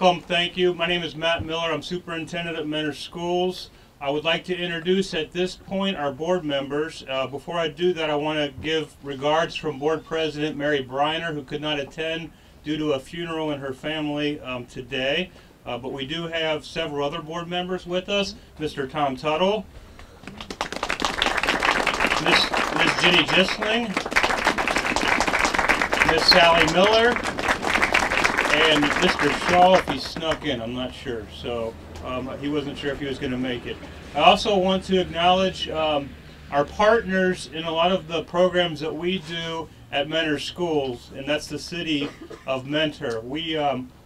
Welcome, thank you. My name is Matt Miller. I'm superintendent at Mentor Schools. I would like to introduce at this point our board members. Before I do that, I want to give regards from Board President Mary Briner, who could not attend due to a funeral in her family today. But we do have several other board members with us. Mr. Tom Tuttle, Ms. Jenny Gisling, Ms. Sally Miller, and Mr. Shaw, if he snuck in, I'm not sure. So he wasn't sure if he was going to make it. I also want to acknowledge our partners in a lot of the programs that we do at Mentor Schools, and that's the city of Mentor.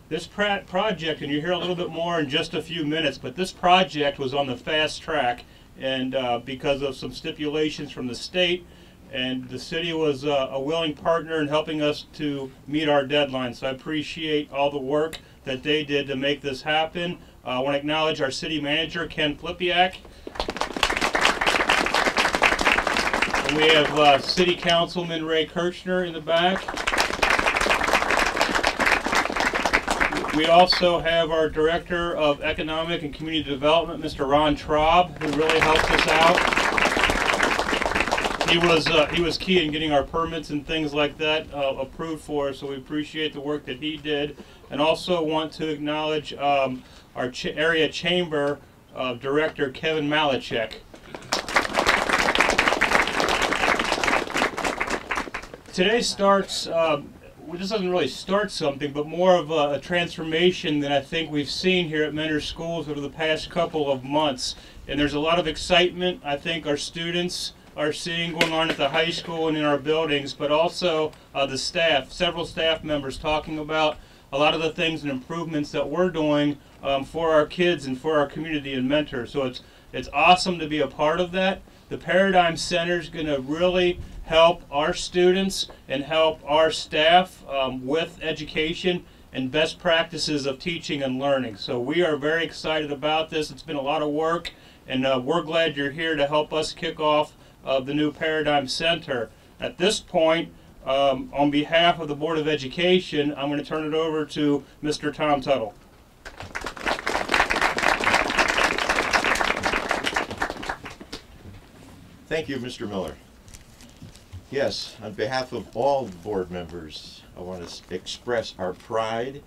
This project, and you'll hear a little bit more in just a few minutes, but this project was on the fast track, and because of some stipulations from the state, and the city was a willing partner in helping us to meet our deadline. So I appreciate all the work that they did to make this happen. I want to acknowledge our city manager, Ken Flipiak. And we have City Councilman Ray Kirchner in the back. We also have our Director of Economic and Community Development, Mr. Ron Traub, who really helped us out. He was key in getting our permits and things like that approved for us, so we appreciate the work that he did. And also want to acknowledge our area chamber director, Kevin Malachek. Today starts, this doesn't really start something, but more of a transformation than I think we've seen here at Mentor Schools over the past couple of months. And there's a lot of excitement I think our students are seeing going on at the high school and in our buildings, but also the staff, several staff members talking about a lot of the things and improvements that we're doing for our kids and for our community and Mentor. So it's awesome to be a part of that. The Paradigm Center is going to really help our students and help our staff with education and best practices of teaching and learning. So we are very excited about this. It's been a lot of work, and we're glad you're here to help us kick off the new Paradigm Center. At this point, on behalf of the Board of Education, I'm going to turn it over to Mr. Tom Tuttle. Thank you, Mr. Miller. Yes, on behalf of all board members, I want to express our pride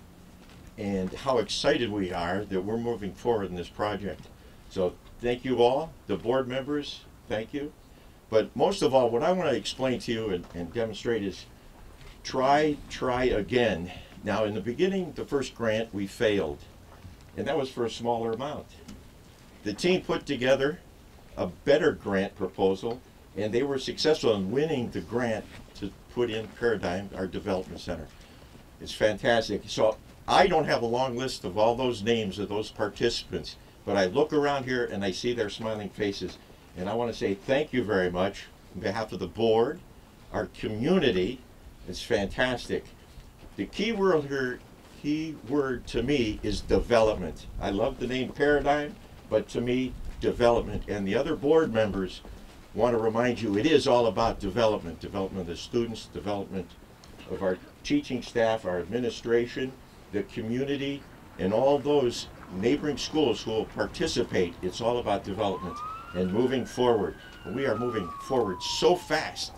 and how excited we are that we're moving forward in this project. So thank you all, the board members, thank you. But most of all, what I want to explain to you and demonstrate is try again. Now, in the beginning, the first grant, we failed, and that was for a smaller amount. The team put together a better grant proposal, and they were successful in winning the grant to put in Paradigm, our development center. It's fantastic. So I don't have a long list of all those names of those participants, but I look around here and I see their smiling faces. And I want to say thank you very much on behalf of the board, our community. It's fantastic. The key word to me is development. I love the name Paradigm, but to me, development. And the other board members want to remind you it is all about development. Development of the students, development of our teaching staff, our administration, the community, and all those neighboring schools who will participate. It's all about development and moving forward. We are moving forward so fast.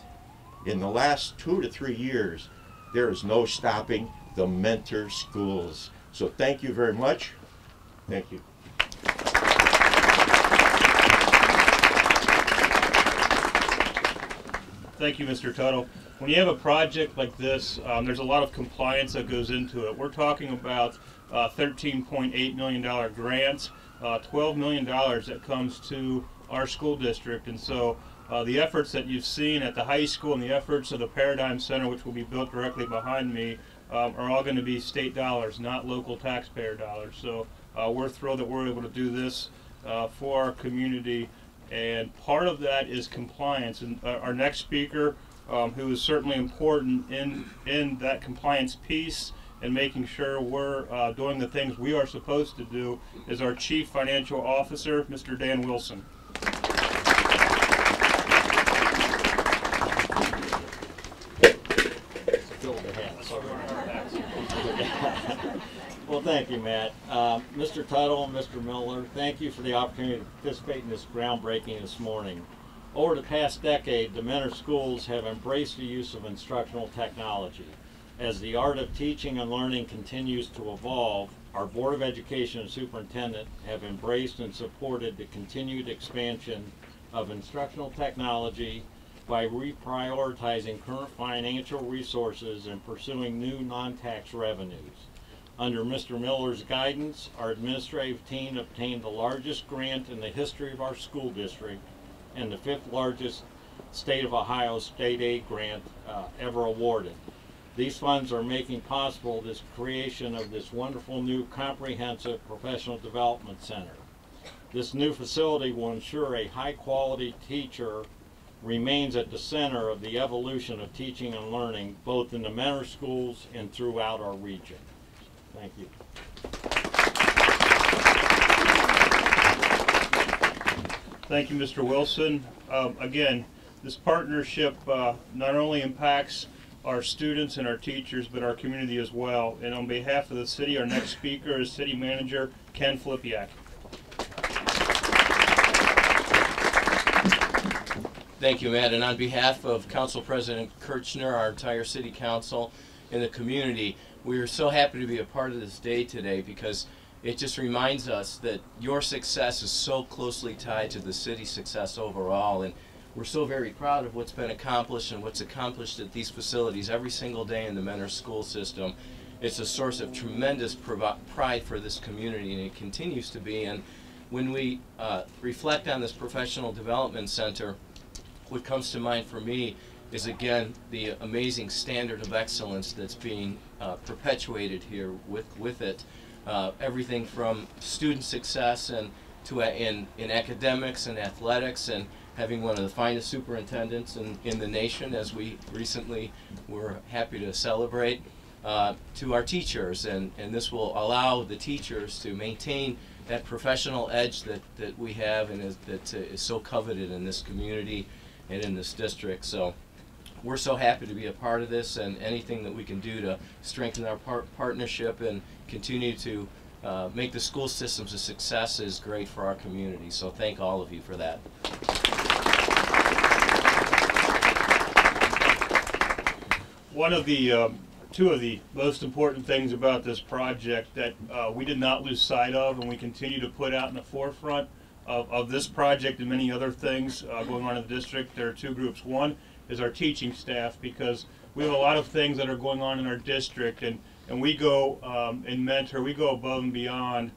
In the last 2 to 3 years, there is no stopping the Mentor Schools. So thank you very much. Thank you. Thank you, Mr. Tuttle. When you have a project like this, there's a lot of compliance that goes into it. We're talking about $13.8 million grants, $12 million that comes to our school district, and so the efforts that you've seen at the high school and the efforts of the Paradigm Center, which will be built directly behind me, are all going to be state dollars, not local taxpayer dollars. So we're thrilled that we're able to do this for our community, and part of that is compliance. And our next speaker, who is certainly important in that compliance piece and making sure we're doing the things we are supposed to do, is our Chief Financial Officer, Mr. Dan Wilson. Well, thank you, Matt. Mr. Tuttle and Mr. Miller, thank you for the opportunity to participate in this groundbreaking this morning. Over the past decade, the Mentor schools have embraced the use of instructional technology. As the art of teaching and learning continues to evolve, our Board of Education and Superintendent have embraced and supported the continued expansion of instructional technology by reprioritizing current financial resources and pursuing new non-tax revenues. Under Mr. Miller's guidance, our administrative team obtained the largest grant in the history of our school district and the 5th largest state of Ohio state aid grant ever awarded. These funds are making possible this creation of this wonderful new comprehensive professional development center. This new facility will ensure a high-quality teacher remains at the center of the evolution of teaching and learning, both in the Mentor schools and throughout our region. Thank you. Thank you, Mr. Wilson. Again, this partnership not only impacts our students and our teachers, but our community as well. And on behalf of the city, our next speaker is City Manager Ken Flipiak. Thank you, Matt. And on behalf of Council President Kirchner, our entire City Council, and the community, we are so happy to be a part of this day today because it just reminds us that your success is so closely tied to the city's success overall. And we're so very proud of what's been accomplished and what's accomplished at these facilities every single day in the Mentor school system. It's a source of tremendous pride for this community, and it continues to be. And when we reflect on this professional development center, what comes to mind for me is, again, the amazing standard of excellence that's being perpetuated here with it. Everything from student success and to in academics and athletics, and having one of the finest superintendents in the nation, as we recently were happy to celebrate, to our teachers. And this will allow the teachers to maintain that professional edge that we have and that is so coveted in this community and in this district. So we're so happy to be a part of this, and anything that we can do to strengthen our partnership and continue to make the school systems a success is great for our community. So thank all of you for that. One of the two of the most important things about this project that we did not lose sight of, and we continue to put out in the forefront of this project and many other things going on in the district, there are two groups. One is our teaching staff, because we have a lot of things that are going on in our district, and we go in Mentor, we go above and beyond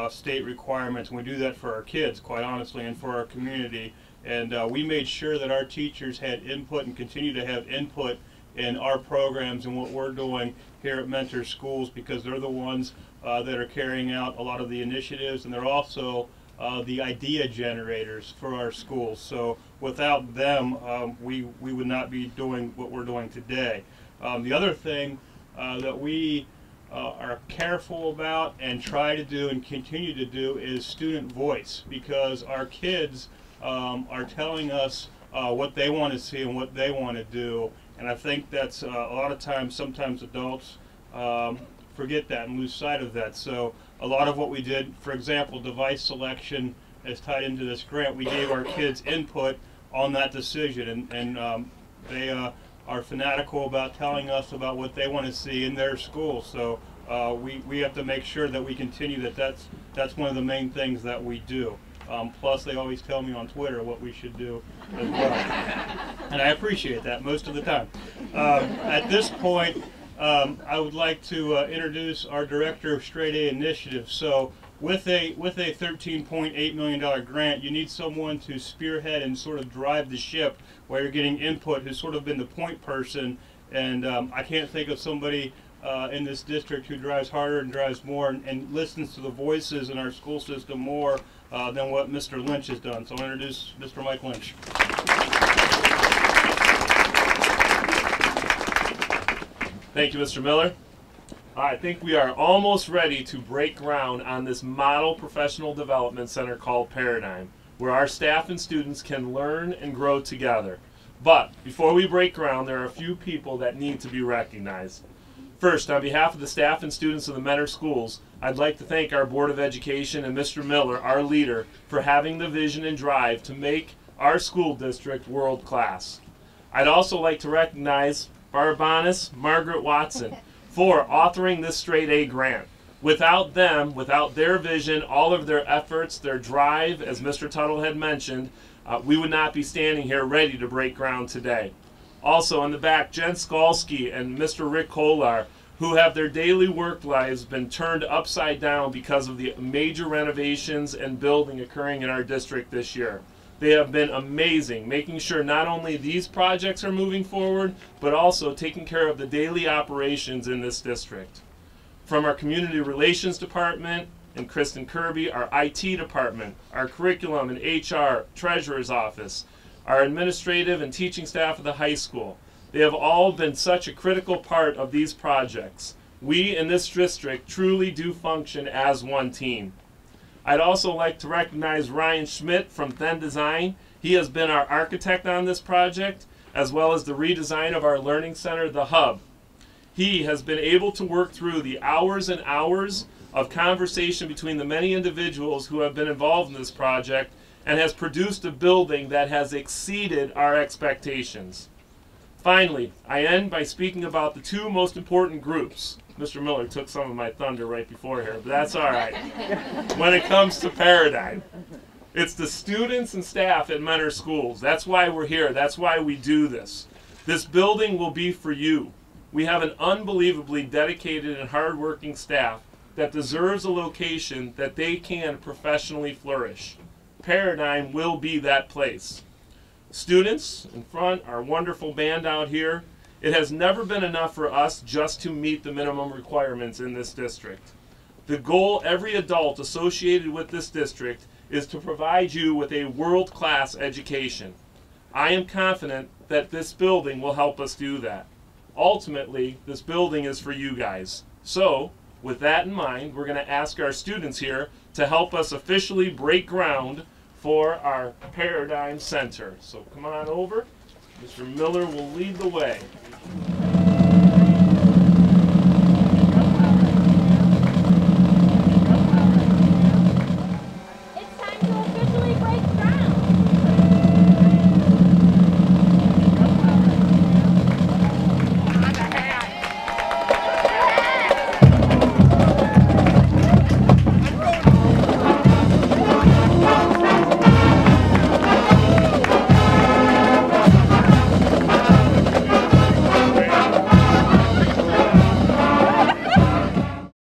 state requirements, and we do that for our kids, quite honestly, and for our community. And we made sure that our teachers had input and continue to have input in our programs and what we're doing here at Mentor Schools, because they're the ones that are carrying out a lot of the initiatives, and they're also the idea generators for our schools. So without them, we would not be doing what we're doing today. The other thing that we are careful about and try to do and continue to do is student voice, because our kids are telling us what they want to see and what they want to do. And I think that's a lot of times, sometimes adults forget that and lose sight of that. So a lot of what we did, for example, device selection is tied into this grant. We gave our kids input on that decision, and they are fanatical about telling us about what they want to see in their school. So we have to make sure that we continue that's one of the main things that we do. Plus, they always tell me on Twitter what we should do as well. And I appreciate that most of the time. At this point, I would like to introduce our Director of Straight A Initiative. So with a $13.8 million grant, you need someone to spearhead and sort of drive the ship while you're getting input, who's sort of been the point person. And I can't think of somebody in this district who drives harder and drives more and listens to the voices in our school system more than what Mr. Lynch has done. So I'll introduce Mr. Mike Lynch. Thank you, Mr. Miller. I think we are almost ready to break ground on this model professional development center called Paradigm, where our staff and students can learn and grow together. But before we break ground, there are a few people that need to be recognized. First, on behalf of the staff and students of the Mentor Schools, I'd like to thank our Board of Education and Mr. Miller, our leader, for having the vision and drive to make our school district world class. I'd also like to recognize Barbanis, Margaret Watson, for authoring this straight A grant. Without them, without their vision, all of their efforts, their drive, as Mr. Tuttle had mentioned, we would not be standing here ready to break ground today. Also in the back, Jen Skalski and Mr. Rick Kolar, who have their daily work lives been turned upside down because of the major renovations and building occurring in our district this year. They have been amazing, making sure not only these projects are moving forward, but also taking care of the daily operations in this district. From our Community Relations Department and Kristen Kirby, our IT department, our curriculum and HR, treasurer's office, our administrative and teaching staff of the high school. They have all been such a critical part of these projects. We in this district truly do function as one team. I'd also like to recognize Ryan Schmidt from Then Design. He has been our architect on this project, as well as the redesign of our learning center, The Hub. He has been able to work through the hours and hours of conversation between the many individuals who have been involved in this project and has produced a building that has exceeded our expectations. Finally, I end by speaking about the two most important groups. Mr. Miller took some of my thunder right before here, but that's all right. When it comes to Paradigm, it's the students and staff at Mentor Schools. That's why we're here. That's why we do this. This building will be for you. We have an unbelievably dedicated and hardworking staff that deserves a location that they can professionally flourish. Paradigm will be that place. Students in front, our wonderful band out here, it has never been enough for us just to meet the minimum requirements in this district. The goal every adult associated with this district is to provide you with a world-class education. I am confident that this building will help us do that. Ultimately, this building is for you guys. So, with that in mind, we're going to ask our students here to help us officially break ground for our Paradigm Center. So come on over. Mr. Miller will lead the way.